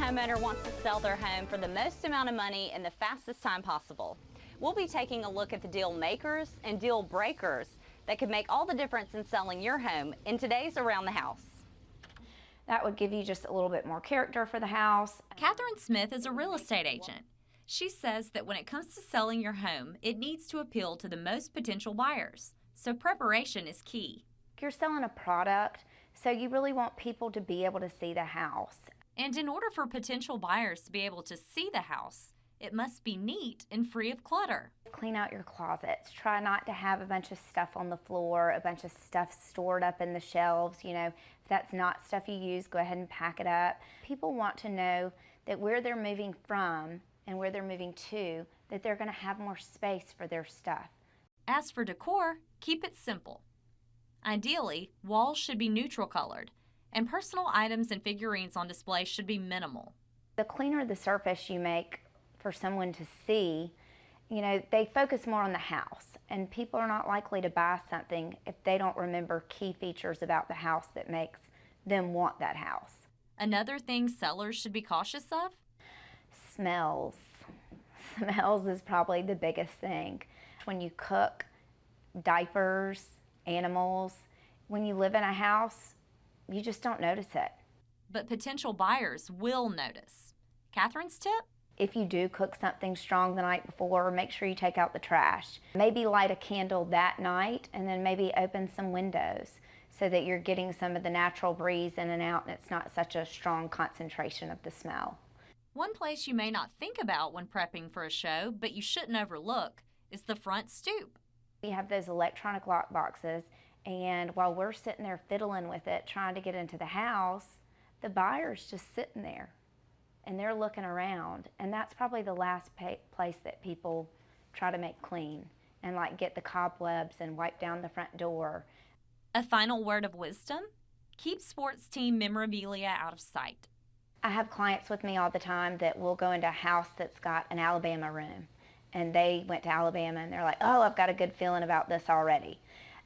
homeowner wants to sell their home for the most amount of money in the fastest time possible. We'll be taking a look at the deal makers and deal breakers that could make all the difference in selling your home in today's Around the House. That would give you just a little bit more character for the house. Catherine Smith is a real estate agent. She says that when it comes to selling your home, it needs to appeal to the most potential buyers. So preparation is key. You're selling a product, so you really want people to be able to see the house. And in order for potential buyers to be able to see the house, it must be neat and free of clutter. Clean out your closets. Try not to have a bunch of stuff on the floor, a bunch of stuff stored up in the shelves. You know, if that's not stuff you use, go ahead and pack it up. People want to know that where they're moving from and where they're moving to, that they're going to have more space for their stuff. As for decor, keep it simple. Ideally, walls should be neutral colored, and personal items and figurines on display should be minimal. The cleaner the surface you make for someone to see, you know, they focus more on the house, and people are not likely to buy something if they don't remember key features about the house that makes them want that house. Another thing sellers should be cautious of? Smells. Smells is probably the biggest thing. When you cook, diapers, animals, when you live in a house, you just don't notice it. But potential buyers will notice. Catherine's tip? If you do cook something strong the night before, make sure you take out the trash. Maybe light a candle that night and then maybe open some windows so that you're getting some of the natural breeze in and out and it's not such a strong concentration of the smell. One place you may not think about when prepping for a show, but you shouldn't overlook, is the front stoop. We have those electronic lock boxes, and while we're sitting there fiddling with it, trying to get into the house, the buyer's just sitting there and they're looking around, and that's probably the last place that people try to make clean and like get the cobwebs and wipe down the front door. A final word of wisdom? Keep sports team memorabilia out of sight. I have clients with me all the time that will go into a house that's got an Alabama room, and they went to Alabama and they're like, oh, I've got a good feeling about this already.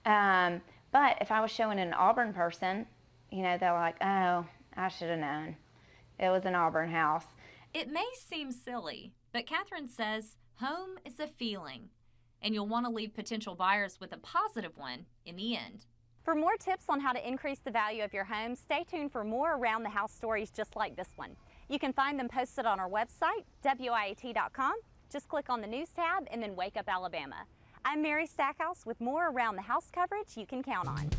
But if I was showing an Auburn person, you know, they're like, oh, I should have known. It was an Auburn house. It may seem silly, but Catherine says home is a feeling, and you'll want to leave potential buyers with a positive one in the end. For more tips on how to increase the value of your home, stay tuned for more Around the House stories just like this one. You can find them posted on our website, WIAT.com. Just click on the News tab and then Wake Up Alabama. I'm Mary Stackhouse with more Around the House coverage you can count on.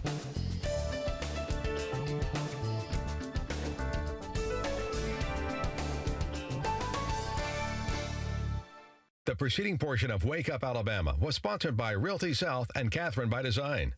The preceding portion of Wake Up Alabama was sponsored by Realty South and Catherine by Design.